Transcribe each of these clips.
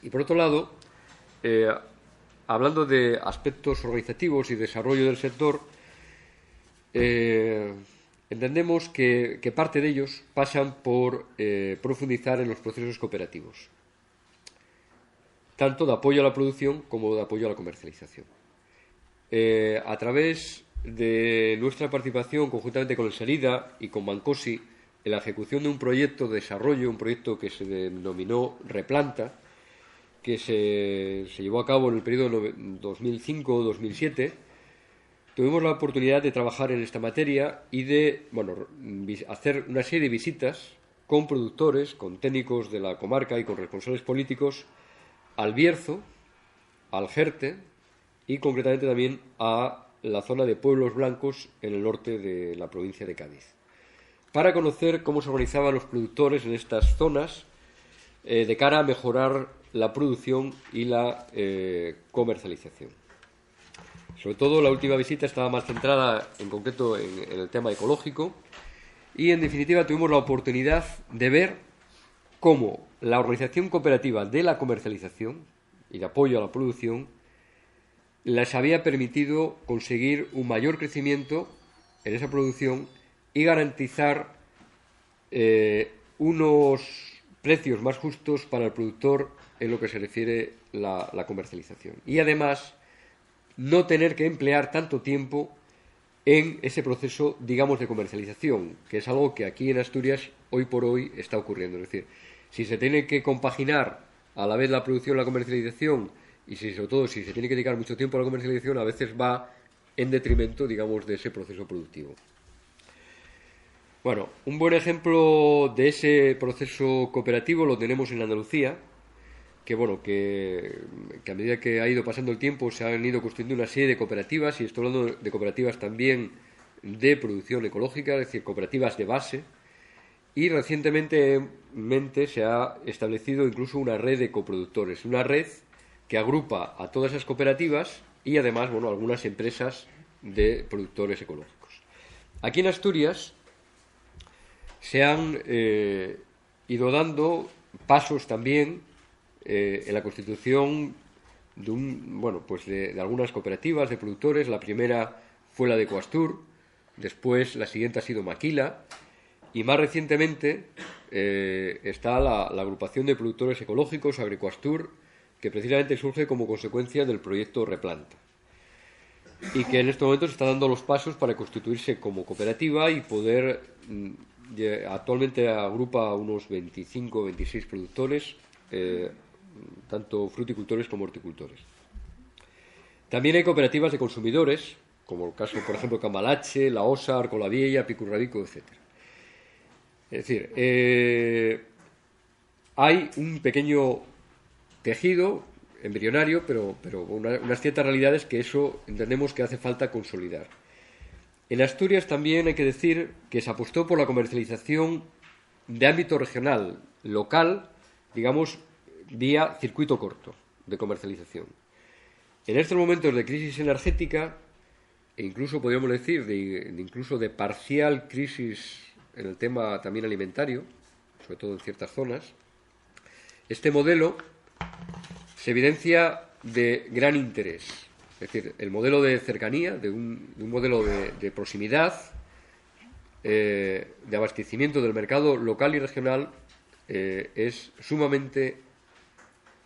Y por otro lado, eh, hablando de aspectos organizativos y desarrollo del sector, entendemos que parte de ellos pasan por profundizar en los procesos cooperativos, tanto de apoyo a la producción como de apoyo a la comercialización. A través de nuestra participación conjuntamente con el SERIDA y con Bancosi en la ejecución de un proyecto de desarrollo, un proyecto que se denominó Replanta, que se llevó a cabo en el periodo 2005-2007, tuvimos la oportunidad de trabajar en esta materia y de hacer una serie de visitas con productores, con técnicos de la comarca y con responsables políticos al Bierzo, al Jerte y concretamente también a la zona de Pueblos Blancos en el norte de la provincia de Cádiz, para conocer cómo se organizaban los productores en estas zonas de cara a mejorar la producción y la comercialización. Sobre todo la última visita estaba más centrada en concreto en el tema ecológico y en definitiva tuvimos la oportunidad de ver cómo la organización cooperativa de la comercialización y de apoyo a la producción les había permitido conseguir un mayor crecimiento en esa producción y garantizar unos precios más justos para el productor en lo que se refiere a la comercialización. Y además no tener que emplear tanto tiempo en ese proceso, digamos, de comercialización, que es algo que aquí en Asturias hoy por hoy está ocurriendo. Es decir, si se tiene que compaginar a la vez la producción y la comercialización, y sobre todo si se tiene que dedicar mucho tiempo a la comercialización, a veces va en detrimento, digamos, de ese proceso productivo. Bueno, un buen ejemplo de ese proceso cooperativo lo tenemos en Andalucía, que a medida que ha ido pasando el tiempo se han ido construyendo una serie de cooperativas, y estoy hablando de cooperativas también de producción ecológica, es decir, cooperativas de base, y recientemente se ha establecido incluso una red de coproductores, una red que agrupa a todas esas cooperativas y además, algunas empresas de productores ecológicos. Aquí en Asturias se han ido dando pasos también en la constitución de algunas cooperativas de productores. La primera fue la de Coastur, después la siguiente ha sido Maquila y más recientemente está la agrupación de productores ecológicos, Agricoastur, que precisamente surge como consecuencia del proyecto Replanta y que en estos momentos está dando los pasos para constituirse como cooperativa y poder, actualmente agrupa a unos 25 o 26 productores, tanto fruticultores como horticultores. También hay cooperativas de consumidores, como el caso, por ejemplo, Camalache, La Osa, Arcolavieja, Picurrabico, etc. Es decir, hay un pequeño tejido embrionario, pero unas ciertas realidades que eso entendemos que hace falta consolidar. En Asturias también hay que decir que se apostó por la comercialización de ámbito regional, local, digamos, vía circuito corto de comercialización. En estos momentos de crisis energética, e incluso podríamos decir incluso de parcial crisis en el tema también alimentario, sobre todo en ciertas zonas, este modelo se evidencia de gran interés. Es decir, el modelo de cercanía, de un modelo de proximidad, de abastecimiento del mercado local y regional, es sumamente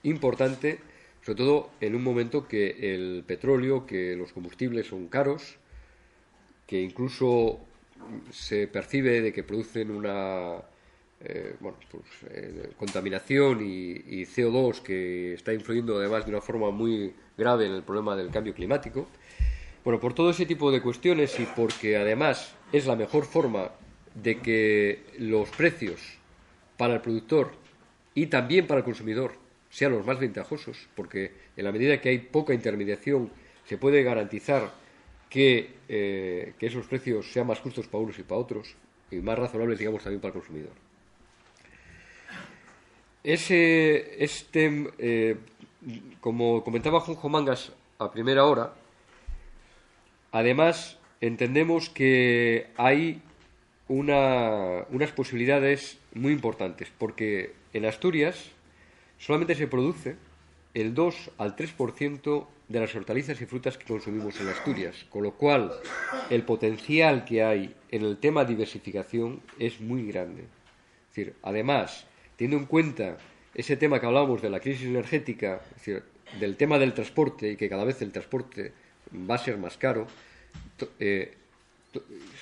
importante, sobre todo en un momento que el petróleo, que los combustibles son caros, que incluso se percibe de que producen una contaminación y CO2 que está influyendo además de una forma muy grave en el problema del cambio climático. Bueno, por todo ese tipo de cuestiones y porque además es la mejor forma de que los precios para el productor y también para el consumidor sean los más ventajosos, porque en la medida que hay poca intermediación se puede garantizar que esos precios sean más justos para unos y para otros y más razonables, digamos, también para el consumidor. Como comentaba Juanjo Mangas a primera hora, además entendemos que hay unas posibilidades muy importantes, porque en Asturias solamente se produce el 2 al 3% de las hortalizas y frutas que consumimos en Asturias, con lo cual el potencial que hay en el tema diversificación es muy grande. Es decir, además, teniendo en cuenta ese tema que hablábamos de la crisis energética, es decir, del tema del transporte, y que cada vez el transporte va a ser más caro,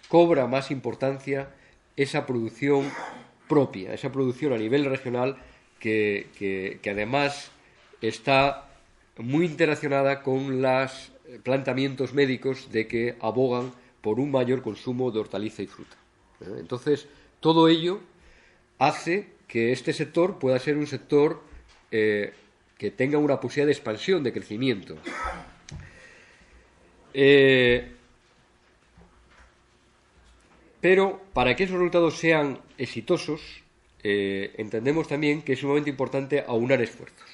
cobra más importancia esa producción propia, esa producción a nivel regional que además está muy interaccionada con los planteamientos médicos de que abogan por un mayor consumo de hortaliza y fruta. Entonces, todo ello hace que este sector pueda ser un sector que tenga una posibilidad de expansión, de crecimiento. Pero para que esos resultados sean exitosos, entendemos también que es sumamente importante aunar esfuerzos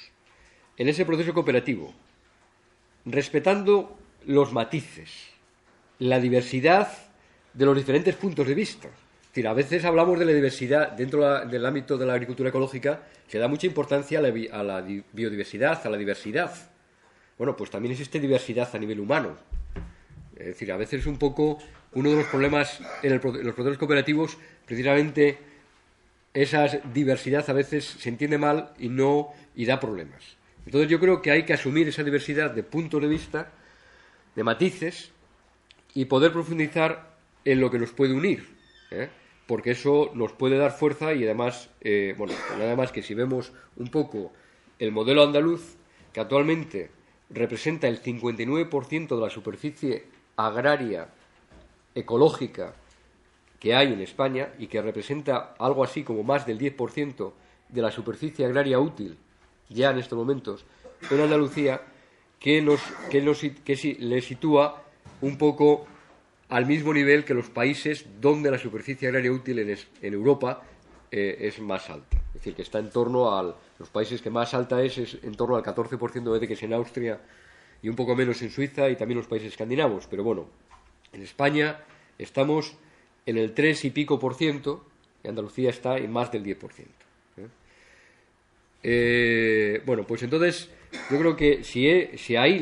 en ese proceso cooperativo, respetando los matices, la diversidad de los diferentes puntos de vista. Es decir, a veces hablamos de la diversidad dentro del ámbito de la agricultura ecológica, se da mucha importancia a la biodiversidad, a la diversidad. Bueno, pues también existe diversidad a nivel humano. Es decir, a veces es un poco uno de los problemas en los procesos cooperativos, precisamente esa diversidad a veces se entiende mal y da problemas. Entonces yo creo que hay que asumir esa diversidad de puntos de vista, de matices, y poder profundizar en lo que nos puede unir, porque eso nos puede dar fuerza y además, nada más que si vemos un poco el modelo andaluz, que actualmente representa el 59% de la superficie agraria ecológica que hay en España y que representa algo así como más del 10% de la superficie agraria útil ya en estos momentos en Andalucía, que le sitúa un poco al mismo nivel que los países donde la superficie agraria útil en Europa es más alta. Es decir, que está en torno a los países que más alta es en torno al 14% de que es en Austria y un poco menos en Suiza y también los países escandinavos. Pero bueno, en España estamos en el 3 y pico por ciento y Andalucía está en más del 10%. Bueno, pues entonces yo creo que si ahí